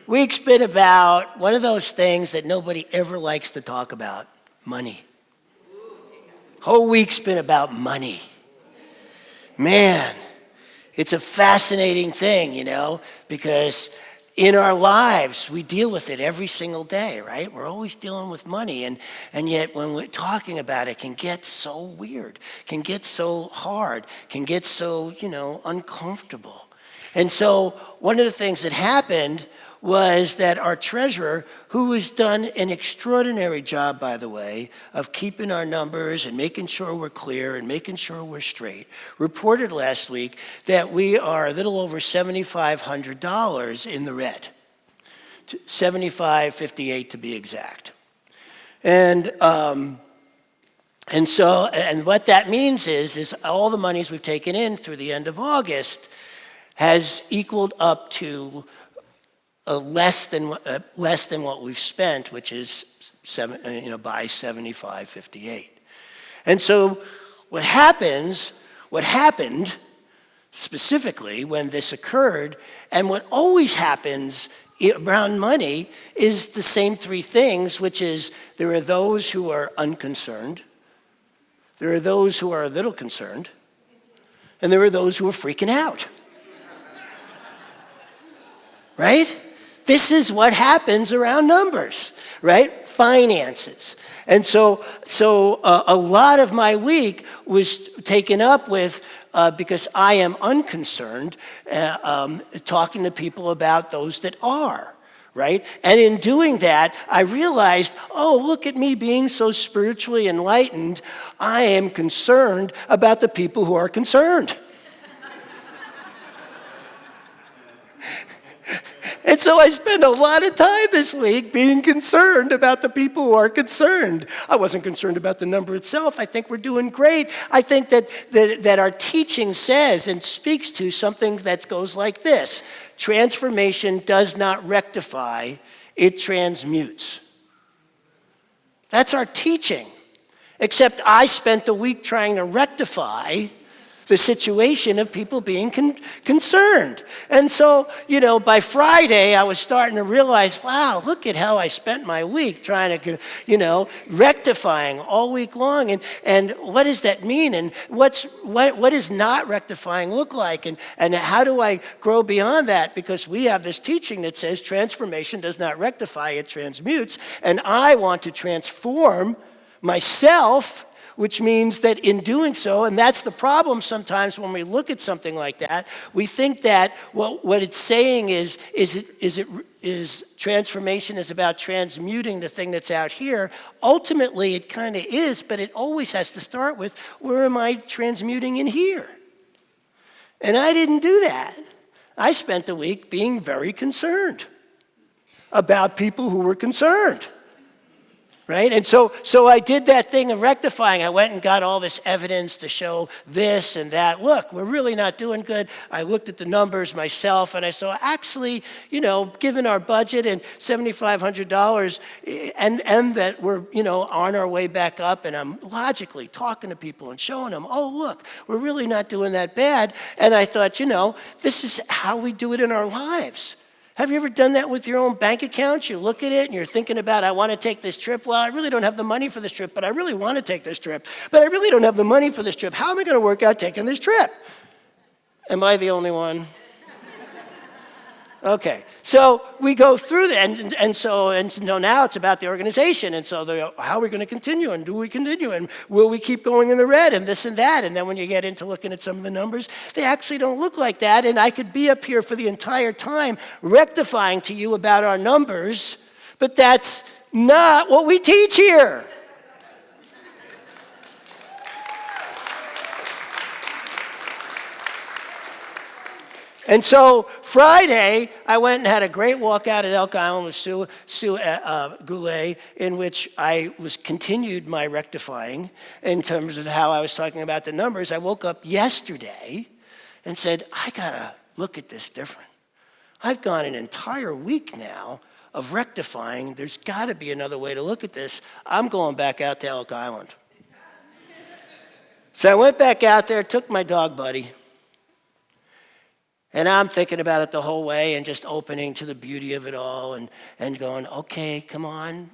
week's been about one of those things that nobody ever likes to talk about, money. Whole week's been about money. Man, it's a fascinating thing, because in our lives, we deal with it every single day, right? We're always dealing with money, and yet when we're talking about it, can get so weird, can get so hard, can get so, uncomfortable. And so one of the things that happened was that our treasurer, who has done an extraordinary job, by the way, of keeping our numbers and making sure we're clear and making sure we're straight, reported last week that we are a little over $7,500 in the red, $7,558 to be exact. And what that means is all the monies we've taken in through the end of August has equaled up to less than what we've spent, which is by 75.58. And so what happened specifically when this occurred, and what always happens around money is the same three things, which is there are those who are unconcerned, there are those who are a little concerned, and there are those who are freaking out. Right? This is what happens around numbers, right? Finances. And so a lot of my week was taken up with, because I am unconcerned, talking to people about those that are, right? And in doing that, I realized, look at me being so spiritually enlightened. I am concerned about the people who are concerned. And so I spent a lot of time this week being concerned about the people who are concerned. I wasn't concerned about the number itself. I think we're doing great. I think that our teaching says and speaks to something that goes like this. Transformation does not rectify, it transmutes. That's our teaching. Except I spent a week trying to rectify the situation of people being concerned. And so, by Friday, I was starting to realize, wow, look at how I spent my week trying to, rectifying all week long. And what does that mean? And what does not rectifying look like? And how do I grow beyond that? Because we have this teaching that says transformation does not rectify, it transmutes. And I want to transform myself, which means that in doing so, and that's the problem sometimes when we look at something like that, we think that what it's saying is transformation is about transmuting the thing that's out here. Ultimately, it kind of is, but it always has to start with, where am I transmuting in here? And I didn't do that. I spent the week being very concerned about people who were concerned. Right? And so I did that thing of rectifying. I went and got all this evidence to show this and that. Look, we're really not doing good. I looked at the numbers myself and I saw, actually, given our budget and $7,500 and that we're, on our way back up, and I'm logically talking to people and showing them, look, we're really not doing that bad. And I thought, this is how we do it in our lives. Have you ever done that with your own bank account? You look at it and you're thinking about, I want to take this trip. Well, I really don't have the money for this trip, but I really want to take this trip. But I really don't have the money for this trip. How am I going to work out taking this trip? Am I the only one? Okay, so we go through that, and so now it's about the organization, and so how are we going to continue, and do we continue, and will we keep going in the red, and this and that, and then when you get into looking at some of the numbers, they actually don't look like that, and I could be up here for the entire time rectifying to you about our numbers, but that's not what we teach here. And so Friday, I went and had a great walk out at Elk Island with Sue Goulet, in which I continued my rectifying in terms of how I was talking about the numbers. I woke up yesterday and said, I got to look at this different. I've gone an entire week now of rectifying. There's got to be another way to look at this. I'm going back out to Elk Island. So I went back out there, took my dog buddy, And I'm thinking about it the whole way and just opening to the beauty of it all and going, okay, come on,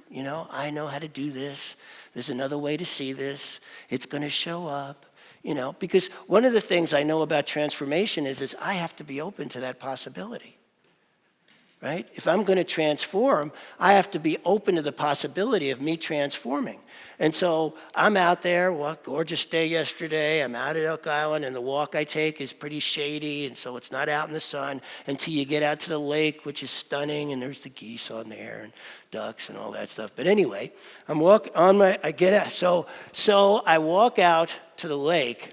I know how to do this. There's another way to see this. It's going to show up, because one of the things I know about transformation is I have to be open to that possibility. Right? If I'm going to transform, I have to be open to the possibility of me transforming. And so I'm out there, gorgeous day yesterday, I'm out at Elk Island, and the walk I take is pretty shady, and so it's not out in the sun until you get out to the lake, which is stunning, and there's the geese on there, and ducks and all that stuff. But anyway, I walk out to the lake,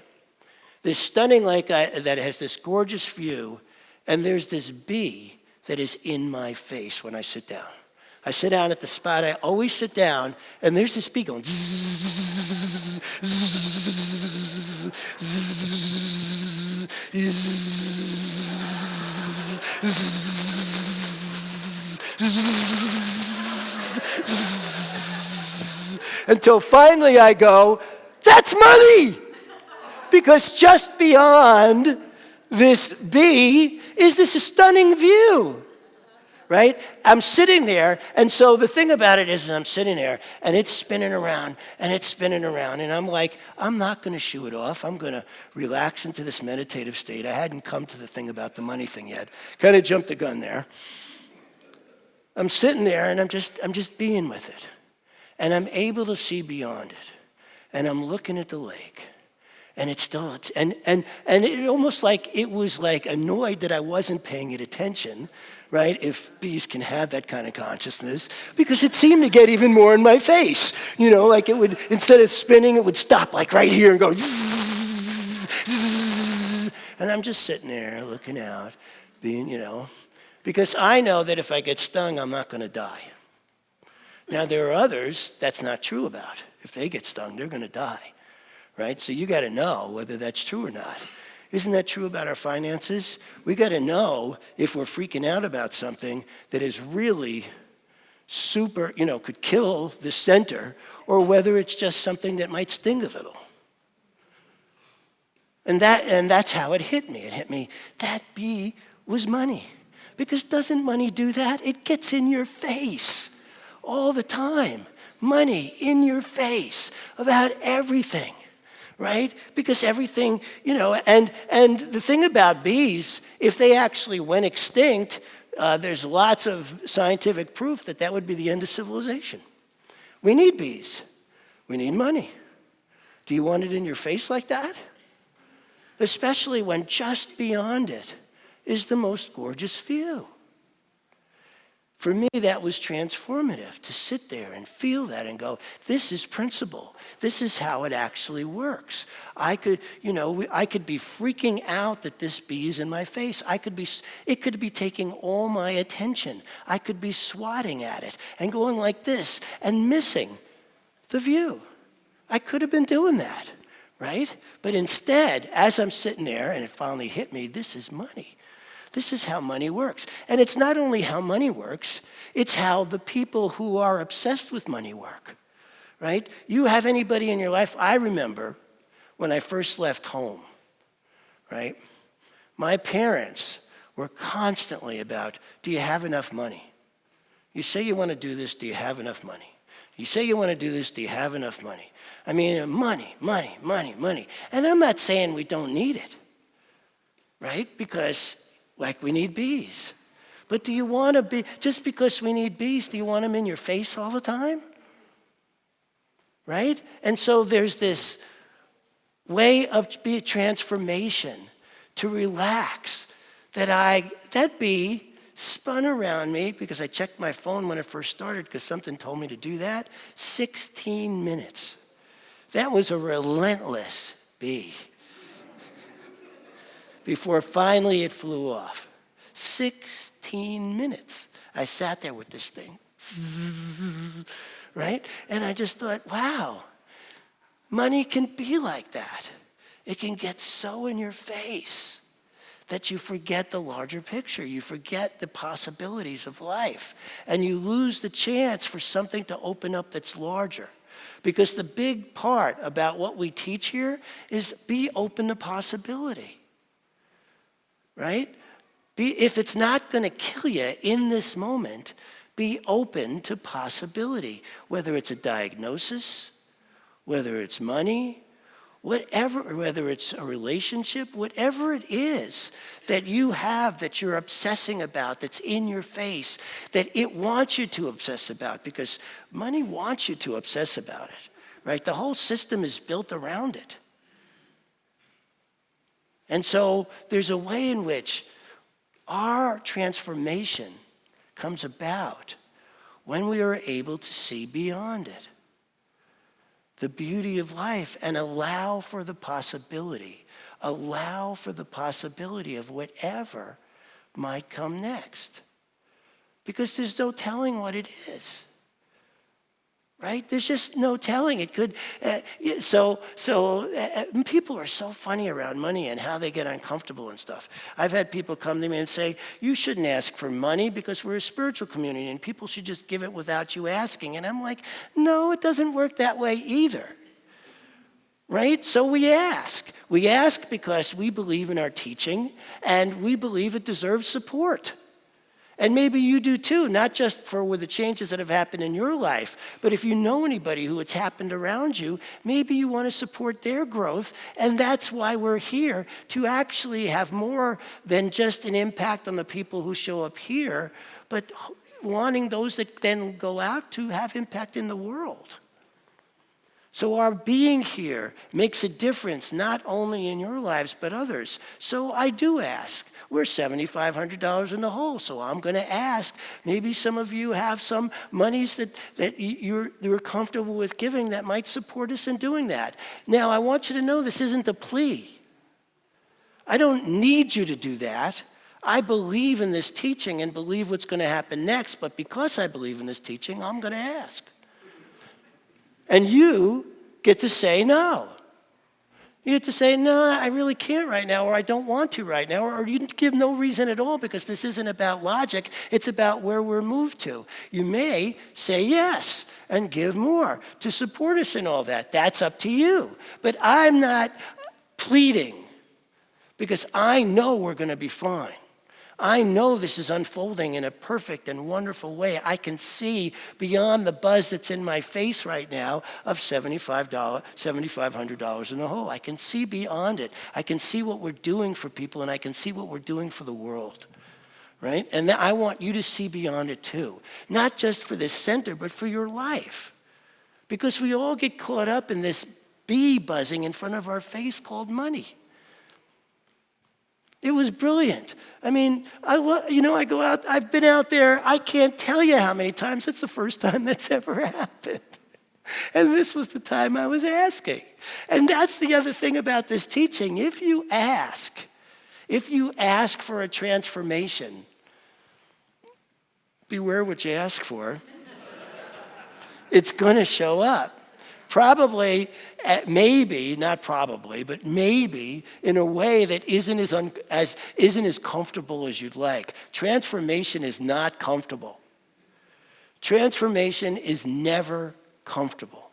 this stunning lake that has this gorgeous view, and there's this bee that is in my face when I sit down. I sit down at the spot I always sit down, and there's this bee going zzz, zzz, zzz, until finally I go, that's money! Because just beyond this bee is this stunning view, right? I'm sitting there, and so the thing about it is I'm sitting there, and it's spinning around, and it's spinning around, and I'm like, I'm not going to shoo it off. I'm going to relax into this meditative state. I hadn't come to the thing about the money thing yet. Kind of jumped the gun there. I'm sitting there, and I'm just being with it, and I'm able to see beyond it, and I'm looking at the lake. And it almost like it was like annoyed that I wasn't paying it attention, right? If bees can have that kind of consciousness, because it seemed to get even more in my face. Like it would, instead of spinning, it would stop like right here and go zzz, zzz. And I'm just sitting there looking out, because I know that if I get stung, I'm not going to die. Now, there are others that's not true about. If they get stung, they're going to die. Right? So you got to know whether that's true or not. Isn't that true about our finances? We got to know if we're freaking out about something that is really super, could kill the center, or whether it's just something that might sting a little. And that's how it hit me. It hit me, that bee was money. Because doesn't money do that? It gets in your face all the time. Money in your face about everything. Right? Because everything, and the thing about bees, if they actually went extinct, there's lots of scientific proof that would be the end of civilization. We need bees. We need money. Do you want it in your face like that? Especially when just beyond it is the most gorgeous view. For me, that was transformative, to sit there and feel that and go, this is principle. This is how it actually works. I could be freaking out that this bee is in my face. It could be taking all my attention. I could be swatting at it and going like this and missing the view. I could have been doing that, right? But instead, as I'm sitting there and it finally hit me, this is money. This is how money works. And it's not only how money works, it's how the people who are obsessed with money work, right? You have anybody in your life, I remember when I first left home, right? My parents were constantly about, do you have enough money? You say you want to do this, do you have enough money? You say you want to do this, do you have enough money? I mean, money, money, money, money. And I'm not saying we don't need it, right? Because we need bees. But do you want to be, just because we need bees, do you want them in your face all the time? Right? And so there's this way of transformation to relax that bee spun around me, because I checked my phone when it first started because something told me to do that, 16 minutes. That was a relentless bee. Before finally it flew off. 16 minutes. I sat there with this thing, right? And I just thought, wow, money can be like that. It can get so in your face that you forget the larger picture. You forget the possibilities of life. And you lose the chance for something to open up that's larger. Because the big part about what we teach here is be open to possibility. Right? If it's not going to kill you in this moment, be open to possibility, whether it's a diagnosis, whether it's money, whatever, whether it's a relationship, whatever it is that you have that you're obsessing about, that's in your face, that it wants you to obsess about, because money wants you to obsess about it, right? The whole system is built around it. And so there's a way in which our transformation comes about when we are able to see beyond it, the beauty of life, and allow for the possibility of whatever might come next. Because there's no telling what it is. Right? There's just no telling. It could. People are so funny around money and how they get uncomfortable and stuff. I've had people come to me and say, "You shouldn't ask for money because we're a spiritual community and people should just give it without you asking." And I'm like, "No, it doesn't work that way either." Right? So we ask. We ask because we believe in our teaching and we believe it deserves support. And maybe you do too, not just for the changes that have happened in your life, but if you know anybody who it's happened around you, maybe you want to support their growth. And that's why we're here, to actually have more than just an impact on the people who show up here, but wanting those that then go out to have impact in the world. So our being here makes a difference not only in your lives, but others. So I do ask. We're $7,500 in the hole, so I'm going to ask. Maybe some of you have some monies that you're comfortable with giving that might support us in doing that. Now, I want you to know this isn't a plea. I don't need you to do that. I believe in this teaching and believe what's going to happen next, but because I believe in this teaching, I'm going to ask. And you get to say no. You get to say, "No, I really can't right now," or "I don't want to right now," or you give no reason at all, because this isn't about logic, it's about where we're moved to. You may say yes and give more to support us in all that. That's up to you. But I'm not pleading, because I know we're going to be fine. I know this is unfolding in a perfect and wonderful way. I can see beyond the buzz that's in my face right now of $7,500 in the hole. I can see beyond it. I can see what we're doing for people, and I can see what we're doing for the world, right? And I want you to see beyond it too. Not just for this center, but for your life. Because we all get caught up in this bee buzzing in front of our face called money. It was brilliant. I mean, I go out, I've been out there, I can't tell you how many times. It's the first time that's ever happened. And this was the time I was asking. And that's the other thing about this teaching. If you ask for a transformation, beware what you ask for. It's going to show up. Probably, maybe, not probably, but maybe in a way that isn't as comfortable as you'd like. Transformation is not comfortable. Transformation is never comfortable.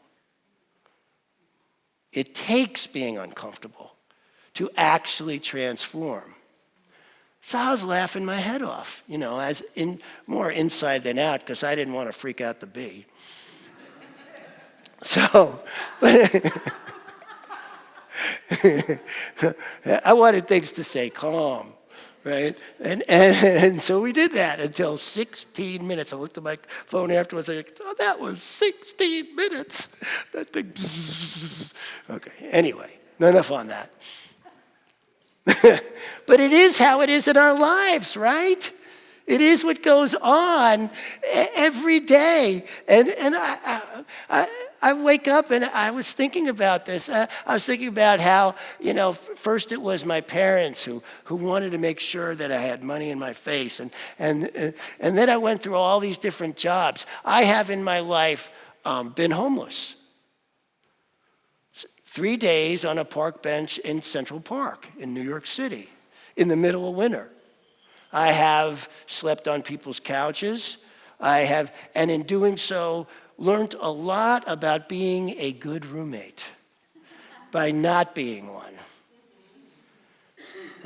It takes being uncomfortable to actually transform. So I was laughing my head off, as more inside than out, because I didn't want to freak out the bee. So, I wanted things to stay calm, right? And so we did that until 16 minutes. I looked at my phone afterwards. I like, "Oh, that was 16 minutes." That thing. Bzzz. Okay. Anyway, enough on that. But it is how it is in our lives, right? It is what goes on every day. And I wake up and I was thinking about this. I was thinking about how, first it was my parents who wanted to make sure that I had money in my face. And then I went through all these different jobs. I have in my life been homeless. 3 days on a park bench in Central Park in New York City in the middle of winter. I have slept on people's couches. And in doing so, learned a lot about being a good roommate by not being one.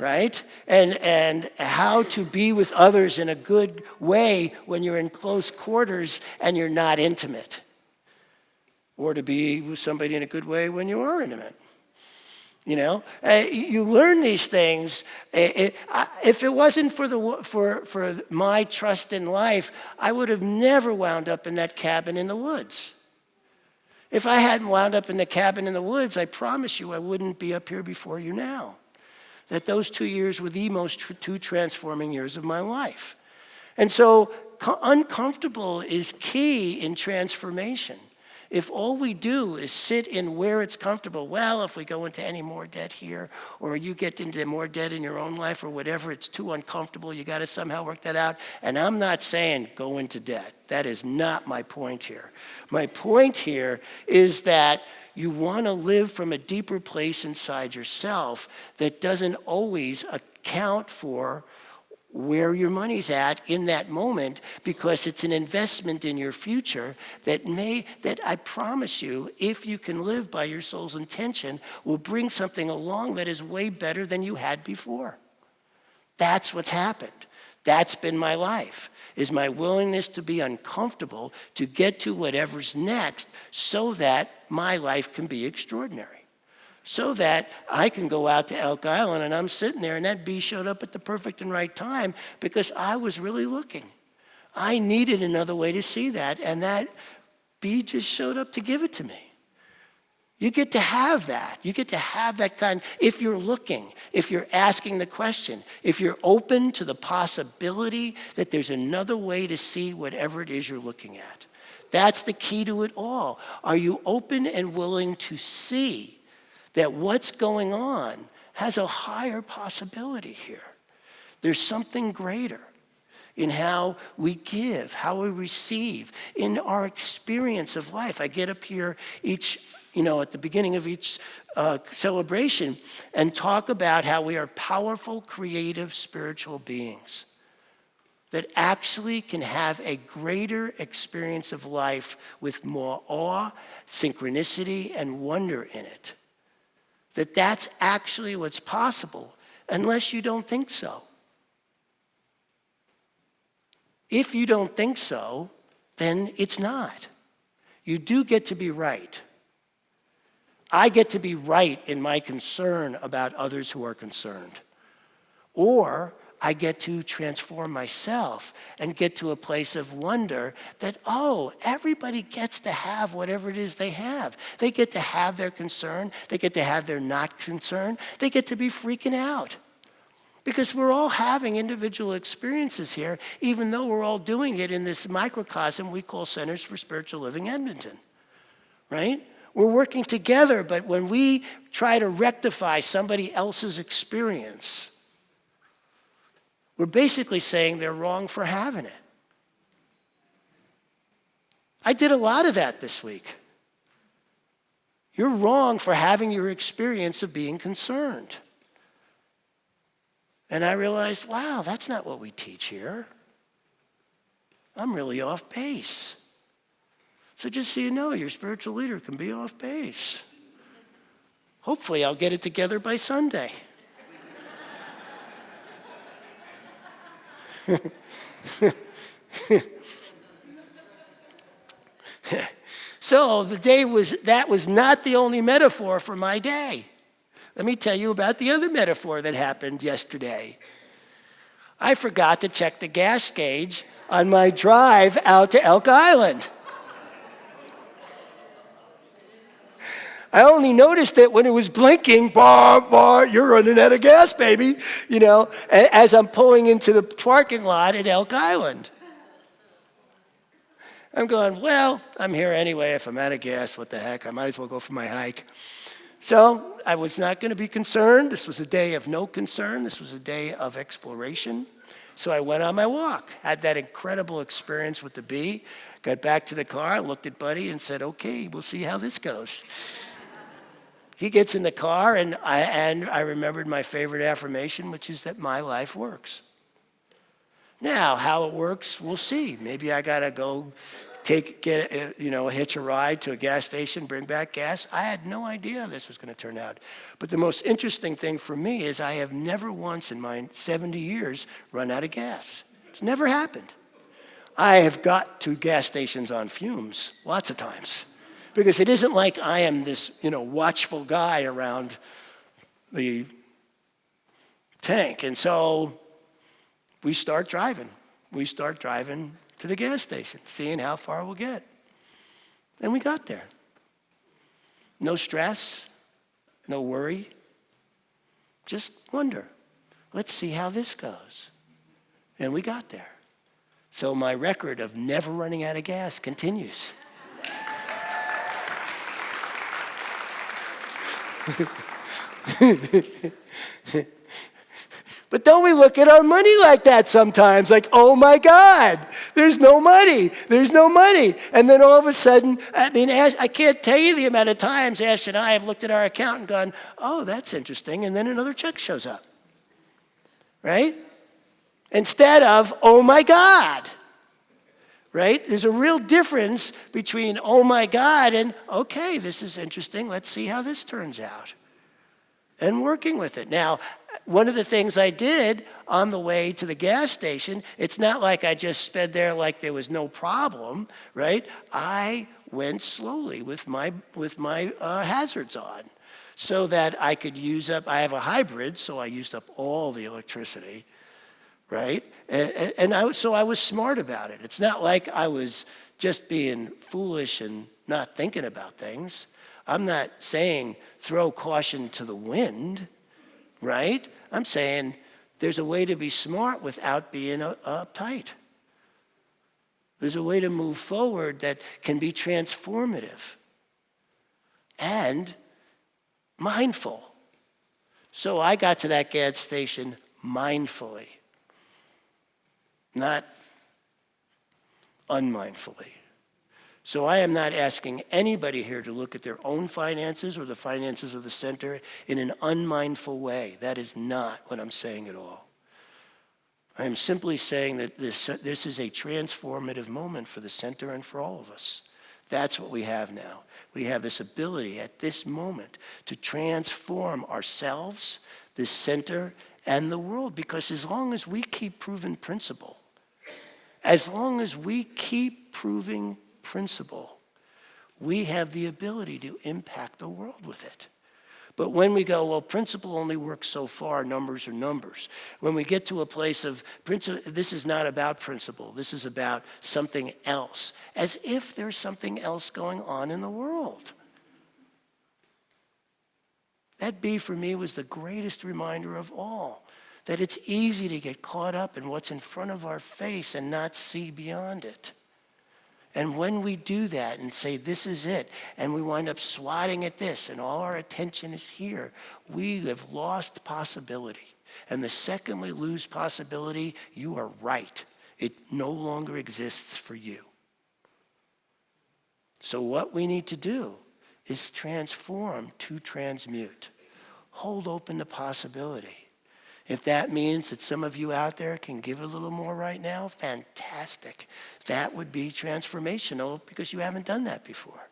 right? And how to be with others in a good way when you're in close quarters and you're not intimate. Or to be with somebody in a good way when you are intimate. You know, you learn these things. If it wasn't for my trust in life, I would have never wound up in that cabin in the woods. If I hadn't wound up in the cabin in the woods, I promise you I wouldn't be up here before you now. That those 2 years were the two transforming years of my life. And so uncomfortable is key in transformation. If all we do is sit in where it's comfortable, well, if we go into any more debt here, or you get into more debt in your own life or whatever, it's too uncomfortable, you got to somehow work that out. And I'm not saying go into debt. That is not my point here. My point here is that you want to live from a deeper place inside yourself that doesn't always account for where your money's at in that moment, because it's an investment in your future that I promise you, if you can live by your soul's intention, will bring something along that is way better than you had before. That's what's happened. That's been my life, is my willingness to be uncomfortable to get to whatever's next so that my life can be extraordinary. So that I can go out to Elk Island and I'm sitting there and that bee showed up at the perfect and right time because I was really looking. I needed another way to see that, and that bee just showed up to give it to me. You get to have that. You get to have that kind, if you're looking, if you're asking the question, if you're open to the possibility that there's another way to see whatever it is you're looking at. That's the key to it all. Are you open and willing to see that what's going on has a higher possibility here? There's something greater in how we give, how we receive, in our experience of life. I get up here at the beginning of each celebration and talk about how we are powerful, creative, spiritual beings that actually can have a greater experience of life with more awe, synchronicity, and wonder in it. That's actually what's possible, unless you don't think so. If you don't think so, then it's not. You do get to be right. I get to be right in my concern about others who are concerned. Or I get to transform myself and get to a place of wonder that, everybody gets to have whatever it is they have. They get to have their concern. They get to have their not concern. They get to be freaking out. Because we're all having individual experiences here, even though we're all doing it in this microcosm we call Centers for Spiritual Living Edmonton, right? We're working together, but when we try to rectify somebody else's experience, we're basically saying they're wrong for having it. I did a lot of that this week. You're wrong for having your experience of being concerned. And I realized, wow, that's not what we teach here. I'm really off base. So just so you know, your spiritual leader can be off base. Hopefully I'll get it together by Sunday. So that was not the only metaphor for my day. Let me tell you about the other metaphor that happened yesterday. I forgot to check the gas gauge on my drive out to Elk Island. I only noticed it when it was blinking, you're running out of gas, baby, as I'm pulling into the parking lot at Elk Island. I'm going, well, I'm here anyway. If I'm out of gas, what the heck? I might as well go for my hike. So I was not going to be concerned. This was a day of no concern. This was a day of exploration. So I went on my walk, had that incredible experience with the bee, got back to the car, looked at Buddy and said, okay, we'll see how this goes. He gets in the car, and I remembered my favorite affirmation, which is that my life works. Now, how it works, we'll see. Maybe I got to go hitch a ride to a gas station, bring back gas. I had no idea how this was going to turn out. But the most interesting thing for me is I have never once in my 70 years run out of gas. It's never happened. I have got to gas stations on fumes lots of times because it isn't like I am this, watchful guy around the tank. And so we start driving. We start driving to the gas station, seeing how far we'll get. And we got there. No stress, no worry, just wonder. Let's see how this goes. And we got there. So my record of never running out of gas continues. But don't we look at our money like that sometimes? Like, oh my God, there's no money. There's no money. And then all of a sudden, I can't tell you the amount of times Ash and I have looked at our account and gone, oh, that's interesting. And then another check shows up. Right? Instead of, oh my God. Right? There's a real difference between, oh my God, and okay, this is interesting. Let's see how this turns out. And working with it. Now, one of the things I did on the way to the gas station, it's not like I just sped there like there was no problem, right? I went slowly with my hazards on so that I could use up, I have a hybrid, so I used up all the electricity, right? So I was smart about it. It's not like I was just being foolish and not thinking about things. I'm not saying throw caution to the wind, right? I'm saying there's a way to be smart without being uptight. There's a way to move forward that can be transformative and mindful. So I got to that gas station mindfully, not unmindfully. So I am not asking anybody here to look at their own finances or the finances of the center in an unmindful way. That is not what I'm saying at all. I am simply saying that this is a transformative moment for the center and for all of us. That's what we have now. We have this ability at this moment to transform ourselves, this center, and the world. Because as long as we keep proving principle, we have the ability to impact the world with it. But when we go, well, principle only works so far, numbers are numbers. When we get to a place of principle, this is not about principle. This is about something else, as if there's something else going on in the world. That B for me was the greatest reminder of all, that it's easy to get caught up in what's in front of our face and not see beyond it. And when we do that and say, this is it, and we wind up swatting at this, and all our attention is here, we have lost possibility. And the second we lose possibility, you are right. It no longer exists for you. So what we need to do is transform to transmute. Hold open the possibility. If that means that some of you out there can give a little more right now, fantastic. That would be transformational because you haven't done that before.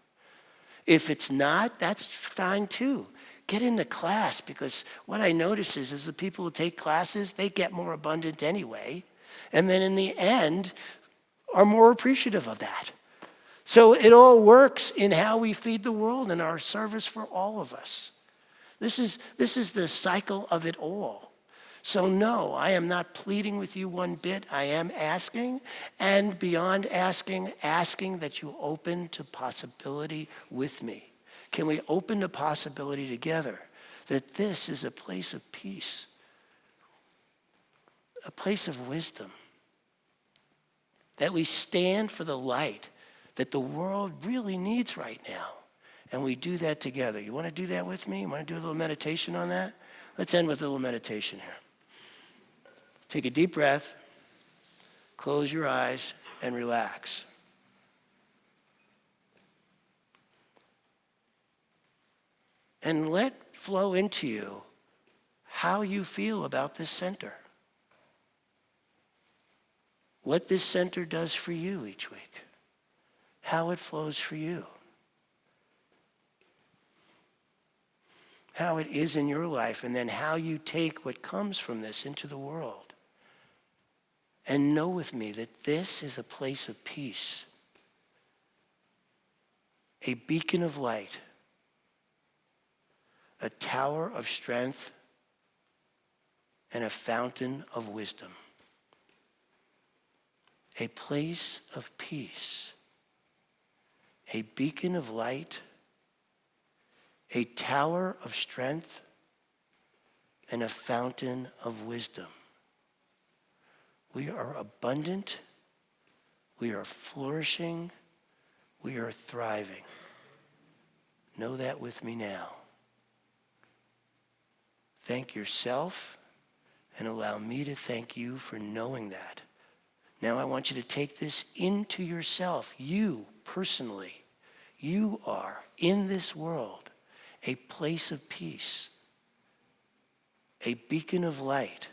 If it's not, that's fine too. Get into class, because what I notice is the people who take classes, they get more abundant anyway. And then in the end, are more appreciative of that. So it all works in how we feed the world and our service for all of us. This is the cycle of it all. So no, I am not pleading with you one bit. I am asking, and beyond asking that you open to possibility with me. Can we open to possibility together? That this is a place of peace, a place of wisdom. That we stand for the light that the world really needs right now. And we do that together. You want to do that with me? You want to do a little meditation on that? Let's end with a little meditation here. Take a deep breath, close your eyes, and relax. And let flow into you how you feel about this center. What this center does for you each week. how it flows for you. How it is in your life, and then how you take what comes from this into the world. And know with me that this is a place of peace, a beacon of light, a tower of strength, and a fountain of wisdom. A place of peace, a beacon of light, a tower of strength, and a fountain of wisdom. We are abundant, we are flourishing, we are thriving. Know that with me now. Thank yourself and allow me to thank you for knowing that. Now I want you to take this into yourself. You personally, you are in this world a place of peace, a beacon of light,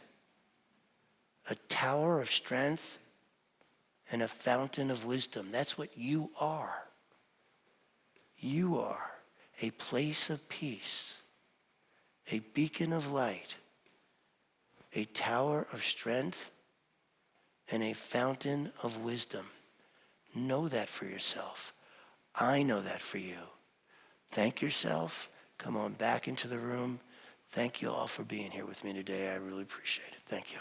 a tower of strength, and a fountain of wisdom. That's what you are. You are a place of peace, a beacon of light, a tower of strength, and a fountain of wisdom. Know that for yourself. I know that for you. Thank yourself. Come on back into the room. Thank you all for being here with me today. I really appreciate it. Thank you.